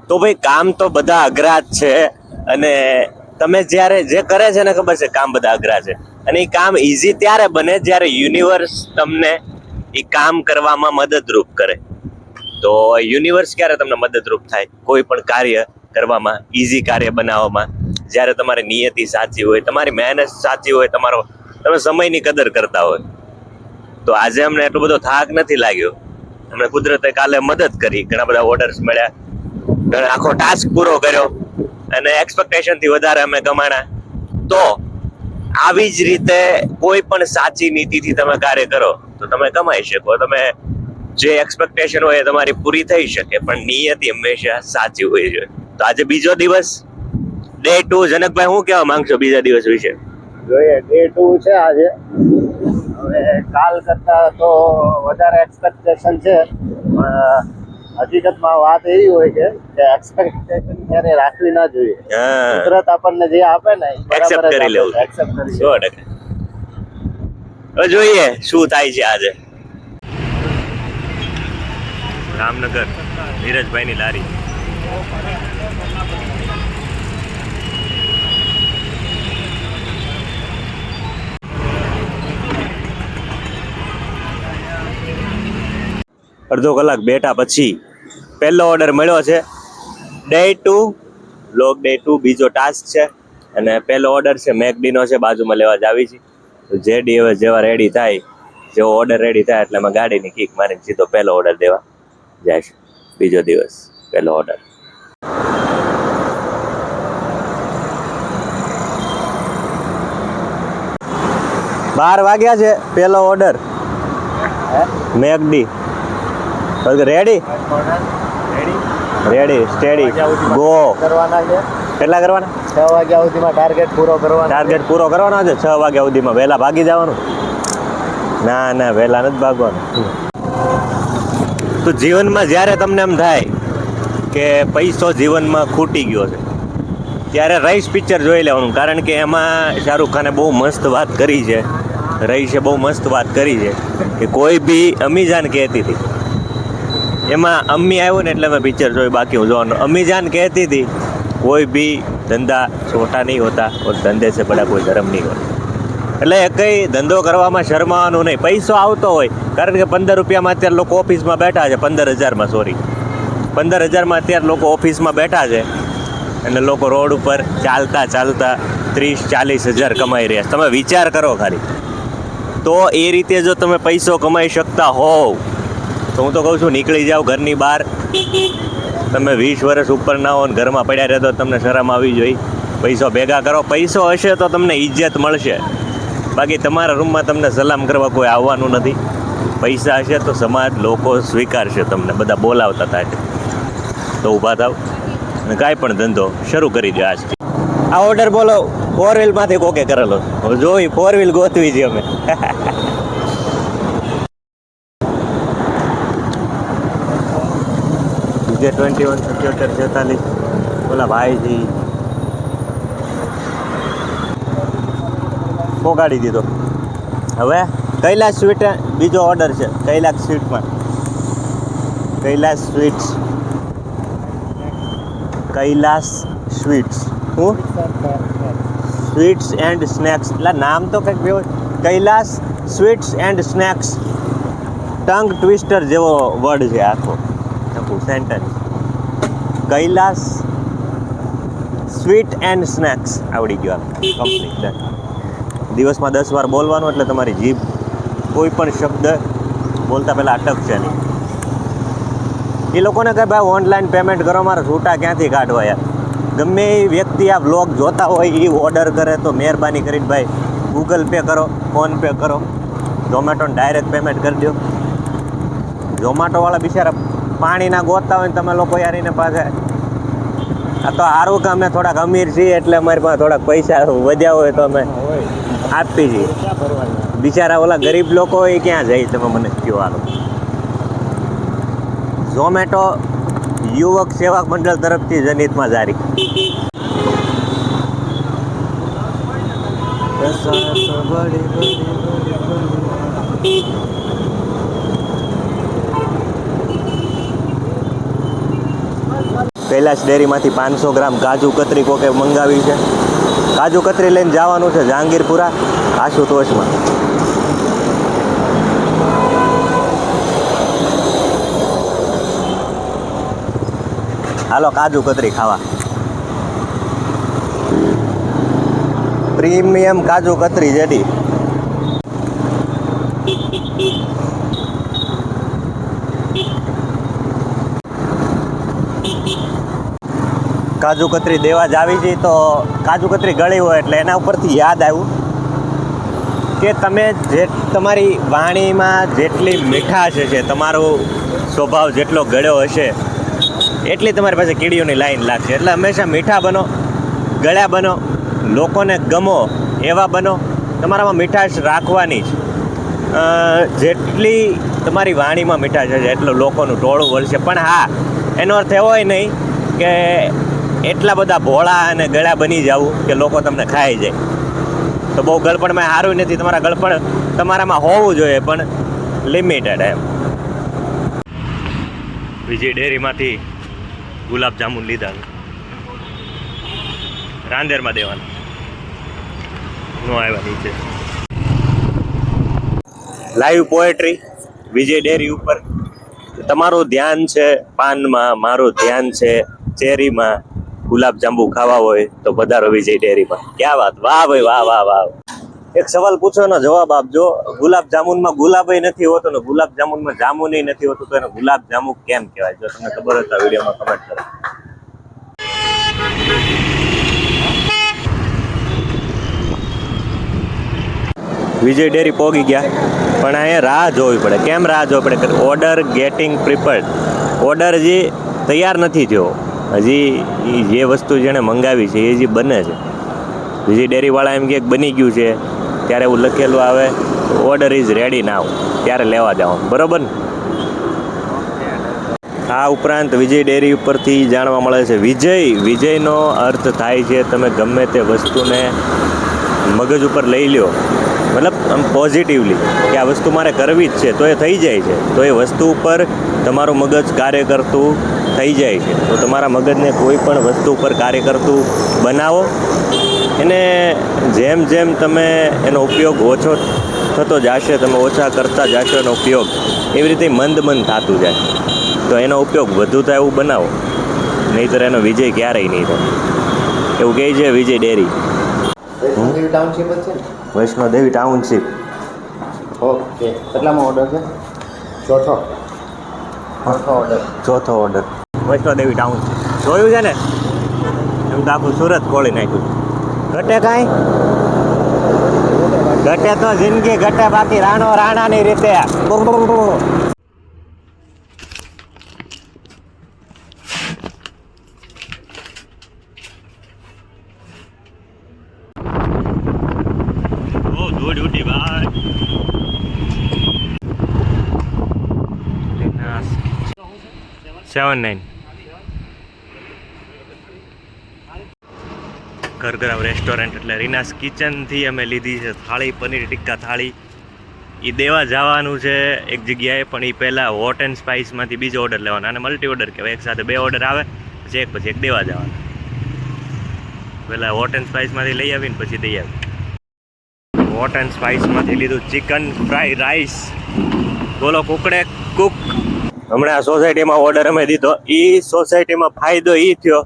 તો ભાઈ કામ તો બધા અઘરા જ છે, અને તમે જ્યારે જે કરે છે ને ખબર છે કામ બધા અઘરા છે, અને એ કામ ઈઝી ત્યારે બને જ્યારે યુનિવર્સ તમને એ કામ કરવામાં મદદરૂપ કરે. તો યુનિવર્સ ક્યારે તમને મદદરૂપ થાય કોઈ પણ કાર્ય કરવામાં, ઈઝી કાર્ય બનાવવામાં, જ્યારે તમારી નિયતિ સાચી હોય, તમારી મહેનત સાચી હોય, તમે સમયની કદર કરતા હોય. તો આજે અમને એટલો બધો થાક નથી લાગ્યો, અમને કુદરતે કાલે મદદ કરી, ઘણા બધા ઓર્ડર્સ મળ્યા, આખો ટાસ્ક પૂરો કર્યો અને એક્સપેક્ટેશન થી વધારે અમે કમાણા. તો આવી જ રીતે કોઈ પણ સાચી નીતિથી તમે કાર્ય કરો તો તમે કમાઈ શકો. તમે જે એક્સપેક્ટેશન હોય એ તમારી પૂરી થઈ શકે, પણ નિયતિ હંમેશા સાચી હોય છે. તો આજે બીજો દિવસ, ડે 2. જનકભાઈ શું કહેવા માંગશો બીજા દિવસ વિશે? જોઈએ ડે 2 છે આજે. હવે કાલ કરતા તો વધારે એક્સપેક્ટેશન છે, હકીકતમાં વાત એવી હોય છે કે એક્સપેક્ટેશન ક્યારે રાખવી ના જોઈએ. કુદરત આપણને જે આપે ને એ એક્સેપ્ટ કરી લેવું, એક્સેપ્ટ કરી 100%. હવે જોઈએ શું થાય છે આજે. રામનગર ધીરજભાઈની લારી. અડધો કલાક બેઠા પછી પહેલો ઓર્ડર મળ્યો છે. ડે 2, લોગ ડે 2 બીજો ટાસ્ક છે, અને પહેલો ઓર્ડર છે મેકડીનો છે, બાજુમાં લેવા જ આવી છે. તો જેડી હવે જેવા રેડી થાય, જેવો ઓર્ડર રેડી થાય એટલે અમે ગાડીની કિક મારીને સીધો પહેલો ઓર્ડર દેવા જાય છે. બીજો દિવસ પહેલો ઓર્ડર. 12 વાગ્યા છે. પહેલો order McD. Ready ready steady go કરવાના છે. કેટલા કરવાના? 6 વાગ્યા સુધીમાં ટાર્ગેટ પૂરો કરવાનો. ટાર્ગેટ પૂરો કરવાનો છે 6 વાગ્યા સુધીમાં. વહેલા ભાગી જવાનું? ના ના, વહેલા નથી ભાગવાનું. તો જીવનમાં જ્યારે તમને એમ થાય કે પૈસો જીવનમાં ખૂટી ગયો છે, ત્યારે રઈસ પિક્ચર જોઈ લેવાનું, કારણ કે એમાં શાહરૂખ ખાને બહુ મસ્ત વાત કરી છે. રઈસે બહુ મસ્ત વાત કરી છે કે કોઈ બી અમીજાન કહેતી હતી, એમાં અમ્મી આવ્યું ને એટલે મેં પિક્ચર જોયું, બાકી હું જોવાનું. અમીજાન કહેતી હતી કોઈ બી ધંધા છોટા નહીં હોતા ઓર ધંધે સે બડા કોઈ ધર્મ નહીં હોતા. એટલે કંઈ ધંધો કરવામાં શરમાવાનું નહીં. પૈસો આવતો હોય, કારણ કે 15 રૂપિયામાં અત્યારે લોકો ઓફિસમાં બેઠા છે, 15,000માં 15,000માં અત્યારે લોકો ઓફિસમાં બેઠા છે, અને લોકો રોડ ઉપર ચાલતા 30-40 હજાર કમાઈ રહ્યા. તમે વિચાર કરો ખાલી. તો એ રીતે જો તમે પૈસો કમાઈ શકતા હોવ તો હું તો કહું છું નીકળી જાઓ ઘરની બહાર. તમે 20 વર્ષ ઉપર ના હો ને ઘરમાં પડ્યા રહેતો તમને શરમ આવી જોઈએ. પૈસો ભેગા કરો. પૈસો હશે તો તમને ઇજ્જત મળશે, બાકી તમારા રૂમમાં તમને સલામ કરવા કોઈ આવવાનું નથી. પૈસા હશે તો સમાજ, લોકો સ્વીકારશે તમને. બધા બોલાવતા થાય તો ઊભા થાવ અને કાંઈ પણ ધંધો શરૂ કરી દો આજથી. આ ઓર્ડર બોલો 4 વ્હીલમાંથી કોકે કરેલો. જોઈ 4 વ્હીલ ગોતવી છે અમે. જે 21 77 46 ઓલા ભાઈજી પોગાડી દીધો. હવે કૈલાસ સ્વીટ બીજો ઓર્ડર છે. કૈલાસ સ્વીટમાં કૈલાસ સ્વીટ્સ શું સ્વીટ્સ એન્ડ સ્નેક્સ, એટલે નામ તો કંઈક બેવ. Kailash sweets and snacks, tongue twister જેવો વર્ડ છે આખો sentence. Kailash sweet and snacks આવડી ગયો કંપની. દિવસમાં 10 વાર બોલવાનું, એટલે તમારી જીભ કોઈ પણ શબ્દ બોલતા પહેલાં અટકશે નહીં. એ લોકોને કહે ભાઈ ઓનલાઈન પેમેન્ટ કરો, મારે છૂટા ક્યાંથી કાઢવા યાર. ગમે એ વ્યક્તિ આ વ્લોગ જોતા હોય એ ઓર્ડર કરે તો મહેરબાની કરીને ભાઈ ગૂગલ પે કરો, ફોન પે કરો, ઝોમેટોને ડાયરેક્ટ પેમેન્ટ કરી દો. ઝોમેટોવાળા બિચારા પાણીના ગોતતા હોય ને તમે લોકો યાર એને પાસે. આ તો સારું કે અમે થોડાક અમીર છીએ એટલે અમારી પાસે થોડાક પૈસા વધ્યા હોય તો અમે આપી છીએ. બિચારા ઓલા ગરીબ લોકો એ ક્યાં જાય તમે મને કહો. હાલો, ઝોમેટો યુવક સેવા મંડળ તરફથી જનહિતમાં જારી. કૈલાશ ડેરીમાંથી 500 ગ્રામ કાજુ કતરી કોકે મંગાવી છે. કાજુ કતરી લઈને જવાનું છે જહાંગીરપુરા આશુતોષમાં. હાલો કાજુ કતરી ખાવા. પ્રીમિયમ કાજુ કતરી જેડી. કાજુ કતરી દેવા જ આવી છે તો કાજુ કતરી ગળી હોય એટલે એના ઉપરથી યાદ આવ્યું કે તમે જે તમારી વાણીમાં જેટલી મીઠાશ હશે, તમારો સ્વભાવ જેટલો ગળ્યો હશે એટલી તમારી પાસે કીડીઓની લાઈન લાગશે. એટલે હંમેશા મીઠા બનો, ગળ્યા બનો, લોકોને ગમો એવા બનો. તમારામાં મીઠાશ રાખવાની જ. જેટલી તમારી વાણીમાં મીઠાશ હશે એટલું લોકોનું ટોળું વળશે. પણ હા, એનો અર્થ એવો નહીં કે એટલા બધા ભોળા અને ગળ્યા બની જવું કે લોકો તમને ખાઈ જાય. તો બહુ ગળપણમાં સારું નથી. તમારા ગળપણ તમારામાં હોવું જોઈએ પણ લિમિટેડ એમ. વિજય ડેરીમાંથી ગુલાબજાંબુ લીધા, રાંદેરમાં દેવાના નો આવ્યા નીચે. લાઈવ પોએટ્રી વિજય ડેરી ઉપર. તમારું ધ્યાન છે પાનમાં, મારું ધ્યાન છે ચેરીમાં. ગુલાબજાંબુ ખાવા હોય તો પધારો વિજય ડેરીમાં. ક્યાં વાત, વાહ ભાઈ વાહ વાહ વાહ. એક સવાલ પૂછો એનો જવાબ આપજો. ગુલાબજાંબુનમાં ગુલાબય નથી હોતો ને ગુલાબજાંબુનમાં જામુનય નથી હોતું, તો એને ગુલાબજાંબુ કેમ કહેવાય? જો તમને ખબર હોય તો વિડીયોમાં કમેન્ટ કરો. વિજય ડેરી પહોંચી ગયા પણ અહીંયા રાહ જોવી પડે. કેમ રાહ જોવી પડે? Order gating prepared. ઓર્ડર હજી તૈયાર નથી થયો. હજી જે વસ્તુ જેણે મંગાવી છે એ હજી બને છે. વિજય ડેરીવાળા એમ કે બની ગયું છે ત્યારે એવું લખેલું આવે ઓર્ડર ઇઝ રેડી નાવ, ત્યારે લેવા જવાનું. બરોબર ને? આ ઉપરાંત વિજય ડેરી ઉપરથી જાણવા મળે છે વિજયનો અર્થ થાય છે તમે ગમે તે વસ્તુને મગજ ઉપર લઈ લ્યો, મતલબ આમ પોઝિટિવલી કે આ વસ્તુ મારે કરવી જ છે તો એ થઈ જાય છે. તો એ વસ્તુ ઉપર તમારું મગજ કાર્ય કરતું થઈ જાય છે. તો તમારા મગજને કોઈ પણ વસ્તુ ઉપર કાર્ય કરતું બનાવો. એને જેમ જેમ તમે એનો ઉપયોગ ઓછો થતો જશે, તમે ઓછા કરતા જશો એનો ઉપયોગ, એવી રીતે મંદ થતું જાય. તો એનો ઉપયોગ વધુ થાય એવું બનાવો, નહીંતર એનો વિજય ક્યારેય નહીં થાય. એવું કહે છે વિજય ડેરી. ટાઉનશીપ જ છે ને? વૈષ્ણોદેવી ટાઉનશીપ. ઓકે. કેટલામાં ઓર્ડર છે? ચોથો ઓર્ડર. ચોથો ઓર્ડર વૈષ્ણોદેવી ટાઉનશીપ. જોયું છે ને? એમ તો આખું સુરત ખોલી નાખ્યું. ઘટે કાંઈ? ઘટે તો જિંદગી ઘટે, બાકી રાણો રાણાની રીતે. ધૂળ ઉઠી ભાઈ. 79 ઘરગરામ રેસ્ટોરન્ટ એટલે રીનાસ કિચનથી અમે લીધી છે થાળી, પનીર ટિક્કા થાળી. એ દેવા જવાનું છે એક જગ્યાએ, પણ એ પહેલાં હોટ એન્ડ સ્પાઇસમાંથી બીજો ઓર્ડર લેવાનો. અને મલ્ટી ઓર્ડર કહેવાય. એક સાથે 2 ઓર્ડર આવે, પછી એક દેવા જવાના. પહેલાં હોટ એન્ડ સ્પાઇસમાંથી લઈ આવીને પછી દઈ આવી. હોટ એન્ડ સ્પાઇસમાંથી લીધું ચિકન ફ્રાઈ રાઈસ. બોલો કુકડે કુક. હમણાં સોસાયટીમાં ઓર્ડર અમે દીધો. એ સોસાયટીમાં ફાયદો એ થયો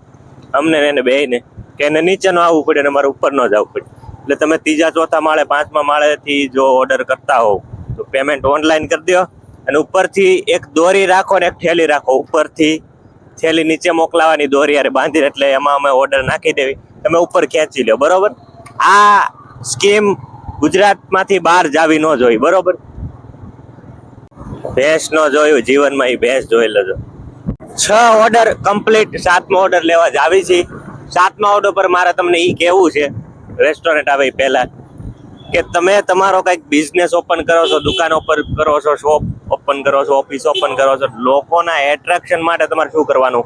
અમને એને બેયને કે એને નીચે ન આવવું પડે અને મારે ઉપર ન જવું પડે. એટલે તમે 3જા 4થા માળે 5મા માળેથી જો ઓર્ડર કરતા હોવ તો પેમેન્ટ ઓનલાઈન કરી દો, અને ઉપરથી એક દોરી રાખો ને એક થેલી રાખો. ઉપરથી થેલી નીચે મોકલાવાની દોરી યારે બાંધી, એટલે એમાં અમે ઓર્ડર નાખી દેવી, તમે ઉપર ખેંચી લો. બરોબર? આ સ્કીમ ગુજરાતમાંથી બહાર જાવી ન જોઈ. બરોબર? ભેંસ ન જોયું જીવનમાં, એ ભેંસ જોઈ લેજો. 6 ઓર્ડર કમ્પ્લીટ. 7મો ઓર્ડર લેવા જ આવી છે. 7મા ઓર્ડર પર મારે તમને એ કહેવું છે રેસ્ટોરન્ટ આવે એ પહેલા કે તમે તમારો કંઈક બિઝનેસ ઓપન કરો છો, દુકાન ઓપન કરો છો, શોપ ઓપન કરો છો, ઓફિસ ઓપન કરો છો, લોકોના એટ્રેક્શન માટે તમારે શું કરવાનું?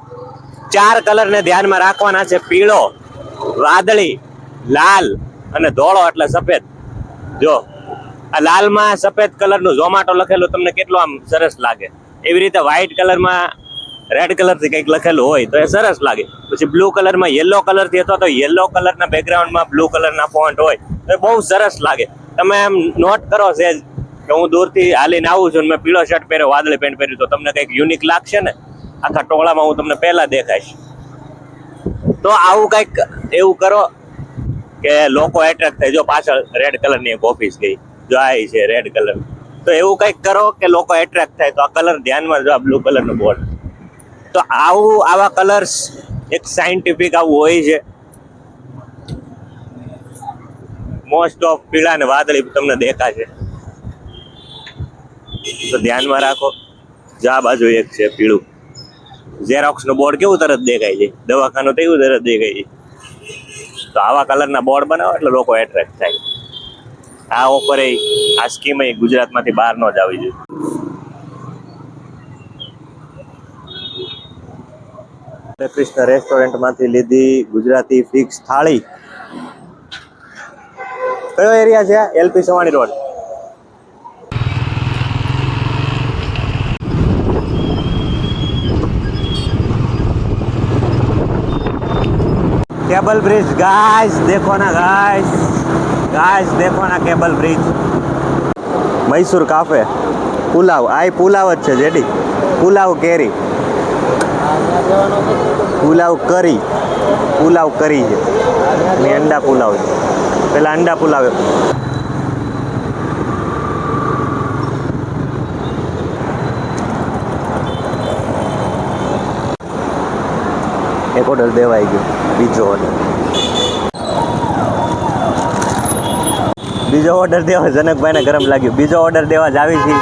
4 કલરને ધ્યાનમાં રાખવાના છે: પીળો, વાદળી, લાલ અને ધોળો એટલે સફેદ. જો આ લાલમાં સફેદ કલરનું ઝોમાટો લખેલું તમને કેટલું આમ સરસ લાગે. એવી રીતે વ્હાઇટ કલરમાં રેડ કલરથી કંઈક લખેલું હોય તો એ સરસ લાગે. પછી બ્લુ કલરમાં યલો કલરથી અથવા તો યલો કલરના બેકગ્રાઉન્ડમાં બ્લુ કલરના ફોન્ટ હોય તો એ બહુ સરસ લાગે. તમે એમ નોટ કરો સેજ કે હું દૂરથી હાલીને આવું છું ને મેં પીળો શર્ટ પહેર્યો, વાદળી પેન્ટ પહેર્યું, તો તમને કંઈક યુનિક લાગશે ને. આખા ટોળામાં હું તમને પહેલા દેખાઈશ. તો આવું કંઈક એવું કરો કે લોકો એટ્રેક્ટ થાય. જો પાછળ રેડ કલરની એક ઓફિસ ગઈ, જો આ છે રેડ કલર. તો એવું કંઈક કરો કે લોકો એટ્રેક્ટ થાય. તો આ કલર ધ્યાનમાં જો, આ બ્લુ કલરનું બોર્ડ. તો આવા કલર્સ એક સાયન્ટિફિક આવું હોય છે. મોસ્ટ ઓફ પીળા ને વાદળી તમને દેખાશે, તો ધ્યાનમાં રાખો. જો આ બાજુ એક છે પીળું. ઝેરોક્સ નું બોર્ડ કેવું તરત દેખાય છે, દવાખાનું તો એવું તરત દેખાય છે. તો આવા કલરના બોર્ડ બનાવો એટલે લોકો એટ્રેક્ટ થાય. આ ઓફર આ સ્કીમ ગુજરાતમાંથી બહાર ન જ આવી જોઈએ. કૃષ્ણ રેસ્ટોરન્ટમાંથી લીધી ગુજરાતી ફિક્સ થાળી. કયો એરિયા છે? LP Savani road. Cable bridge guys, देखो ना गाइस, गाइस देखो ना cable bridge. Mysore cafe pulao, आई पुलाव જ છે જેડી. પુલાવ કેરી, પુલાવ કરી, પુલાવ કરી છે ને અંડા પુલાવ છે. પેલા અંડા પુલાવ. એક ઓર્ડર દેવાઈ ગયો, બીજો ઓર્ડર દેવા જનકભાઈને ગરમ લાગ્યું. બીજો ઓર્ડર દેવા જ આવી છે.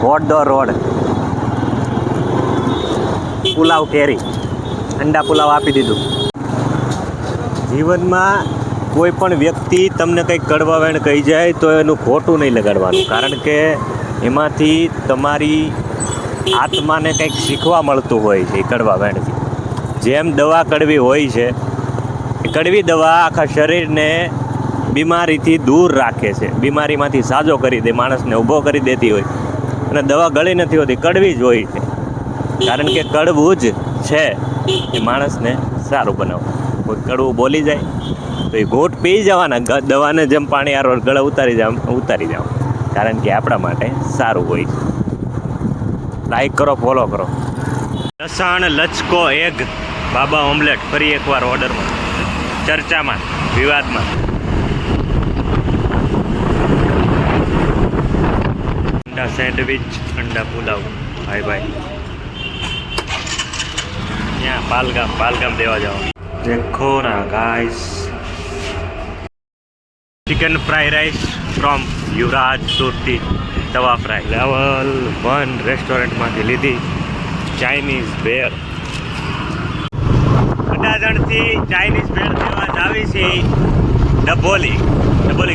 વોટ ધ રોડ પુલાવ કેરી, અંડા પુલાવ આપી દીધું. જીવનમાં કોઈ પણ વ્યક્તિ તમને કંઈક કડવા વેણ કહી જાય તો એનું ખોટું નહીં લગાડવાનું, કારણ કે એમાંથી તમારી આત્માને કંઈક શીખવા મળતું હોય છે. એ કડવા વેણથી જેમ દવા કડવી હોય છે, એ કડવી દવા આખા શરીરને બીમારીથી દૂર રાખે છે, બીમારીમાંથી સાજો કરી દે, માણસને ઊભો કરી દેતી હોય. અને દવા ગળી નથી હોતી, કડવી જ હોય છે. કારણ કે કડવું જ છે એ માણસને સારું બનાવે. કોઈ કડવું બોલી જાય તો એ ઘૂંટ પી જવાના, દવાને જેમ પાણી આરો ગળે ઉતારી જાવ, કારણ કે આપણા માટે સારું હોય છે. લાઈક કરો, ફોલો કરો. લસણ લચકો એગ બાબા ઓમલેટ ફરી એકવાર ઓર્ડરમાં, ચર્ચામાં, વિવાદમાં. અંડા સેન્ડવિચ, અંડા પુલાવ. ભાઈ ભાઈ ત્યાં પાલગામ દેવા જાઓ. દેખો ના guys, chicken fry rice from Yuvraj Surti, તવા ફ્રાય. લેવલ 1 રેસ્ટોરન્ટમાંથી લીધી ચાઇનીઝ ભેળ. અડાજણથી ચાઇનીઝ ભેળ દેવા જ આવી છે ડભોલી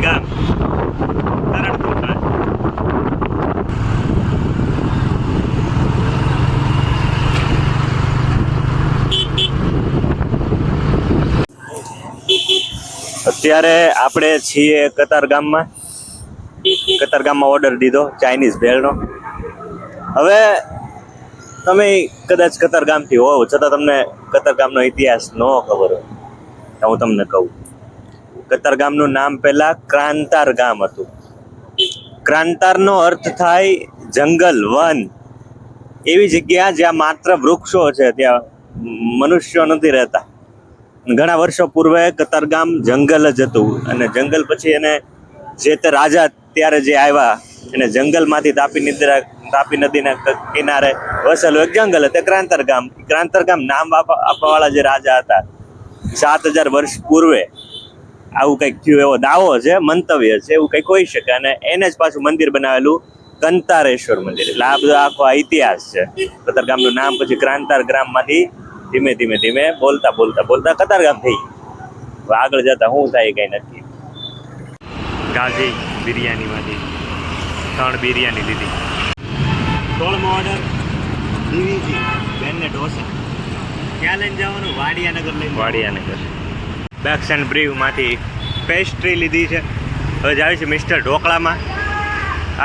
ગામ, કરણપુરમાં. અત્યારે આપણે છીએ કતારગામમાં ઓર્ડર દીધો ચાઇનીઝ ભેળનો. હવે તમે કદાચ કતારગામથી હોવ છતાં તમને કતારગામનો ઇતિહાસ ન ખબર હોય તો હું તમને કહું. કતારગામનું નામ પહેલા ક્રાંતાર ગામ હતું. ક્રાંતારનો અર્થ થાય જંગલ, વન. એવી જગ્યા જ્યાં માત્ર વૃક્ષો છે, ત્યાં મનુષ્યો નથી રહેતા. ઘણા વર્ષો પૂર્વે કતારગામ જંગલ જ હતું, અને જંગલ પછી એને જે તે રાજા ત્યારે જે આવ્યા એને જંગલમાંથી તાપી નદીના કિનારે વસેલું એક જંગલ હતું, ક્રાંતાર ગામ નામ આપવાવાળા જે રાજા હતા 7000 વર્ષ પૂર્વે આવું કંઈક થયું એવો દાવો છે, મંતવ્ય છે, એવું કંઈક હોઈ શકે. અને એને જ પાછું મંદિર બનાવેલું કંતારેશ્વર મંદિર. એટલે આ બધો આખો ઇતિહાસ છે. કતારગામનું નામ પછી ક્રાંતાર ગ્રામમાંથી ધીમે બોલતા કતારગામ થઈ ગયું. આગળ જતા શું થાય કઈ નક્કી. ગાજી બિરયાનીમાંથી 3 બિરયાની લીધી. 16મો ઓર્ડર DVG બેનને ઢોસા. ક્યાં લઈને જવાનું? વાડિયાનગર. બેક્સ એન્ડ બ્રીવમાંથી પેસ્ટ્રી લીધી છે. હવે જાય છે મિસ્ટર ઢોકળામાં.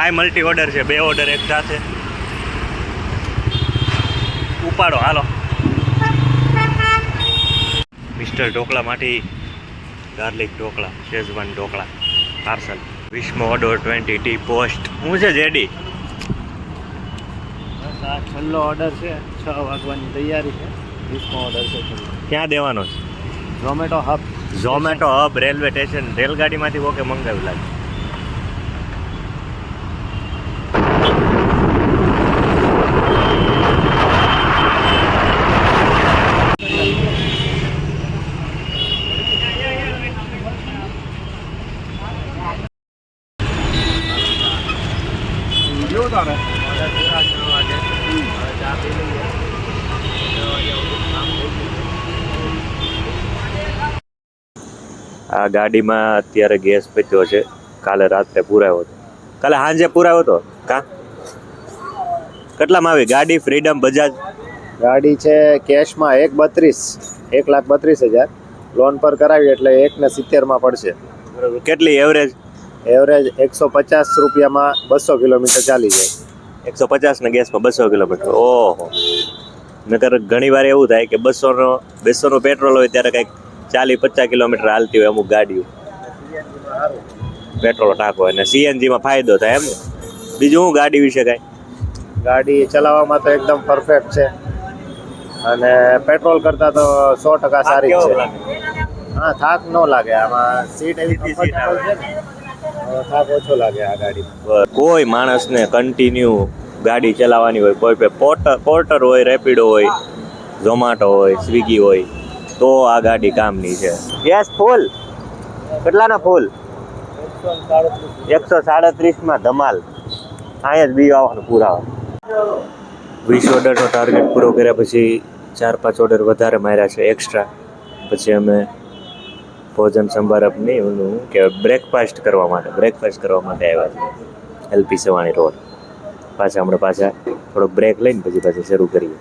આ મલ્ટી ઓર્ડર છે, 2 ઓર્ડર એક સાથે. ઉપાડો હાલો. મિસ્ટર ઢોકળામાંથી garlic dhokla, schezwan dhokla parcel. વિશ્વ ઓર્ડર 20 ટી પોસ્ટ. હું છે જેડી? બસ આ છેલ્લો ઓર્ડર છે, 6 વાગવાની તૈયારી છે. 20મો ઓર્ડર છે છેલ્લો. ક્યાં દેવાનો છે? Zomato hub. Zomato hub railway station. રેલગાડીમાંથી ઓકે મંગાવ્યું લાગે. આ ગાડીમાં અત્યારે ગેસ પત્યો છે. કાલે રાત્રે પુરાયો હતો. કાલે સાંજે પુરાયો હતો કા? કેટલામાં આવી ગાડી? ફ્રીડમ બજાજ ગાડી છે કેશમાં 1,32,000. લોન પર કરાવી એટલે 1,70,000માં પડશે. બરોબર. કેટલી એવરેજ? એવરેજ 150 રૂપિયામાં 200 કિલોમીટર ચાલી જાય. 150 ને ગેસમાં 200 કિલોમીટર. ઓહો. નકર ઘણી વાર એવું થાય કે 200નું પેટ્રોલ હોય ત્યારે કંઈક 40-50 કિલોમીટર હાલતી હોય અમુક ગાડીઓ. પેટ્રોલ ટાંકો અને સીએનજીમાં ફાયદો થાય એમ ને. બીજું હું ગાડી વિશે કાંઈ? ગાડી ચલાવવામાં તો એકદમ પરફેક્ટ છે અને પેટ્રોલ કરતાં તો 100% સારી જ છે. હા, થાક ન લાગે આમાં. સીટ એવી કમ્ફર્ટેબલ છે ને, થાક ઓછો લાગે આ ગાડીમાં. કોઈ માણસને કન્ટિન્યુ ગાડી ચલાવવાની હોય, કોઈ પોર્ટર હોય, રેપિડો હોય, ઝોમાટો હોય, સ્વિગી હોય, તો આ ગાડી કામની છે. ગેસ ફૂલ? કેટલાના ફૂલ? 137માં ધમાલ. અહીંયા જ બી આવવાનું પુરાવા. 20 ઓર્ડરનો ટાર્ગેટ પૂરો કર્યા પછી 4-5 ઓર્ડર વધારે માર્યા છે એક્સ્ટ્રા. પછી અમે ભોજન સંભારપની ઓલું કે બ્રેકફાસ્ટ કરવા માટે આવ્યા છે એલપી સવાણી રોડ. પાછા થોડોક બ્રેક લઈને પછી પાછા શરૂ કરીએ.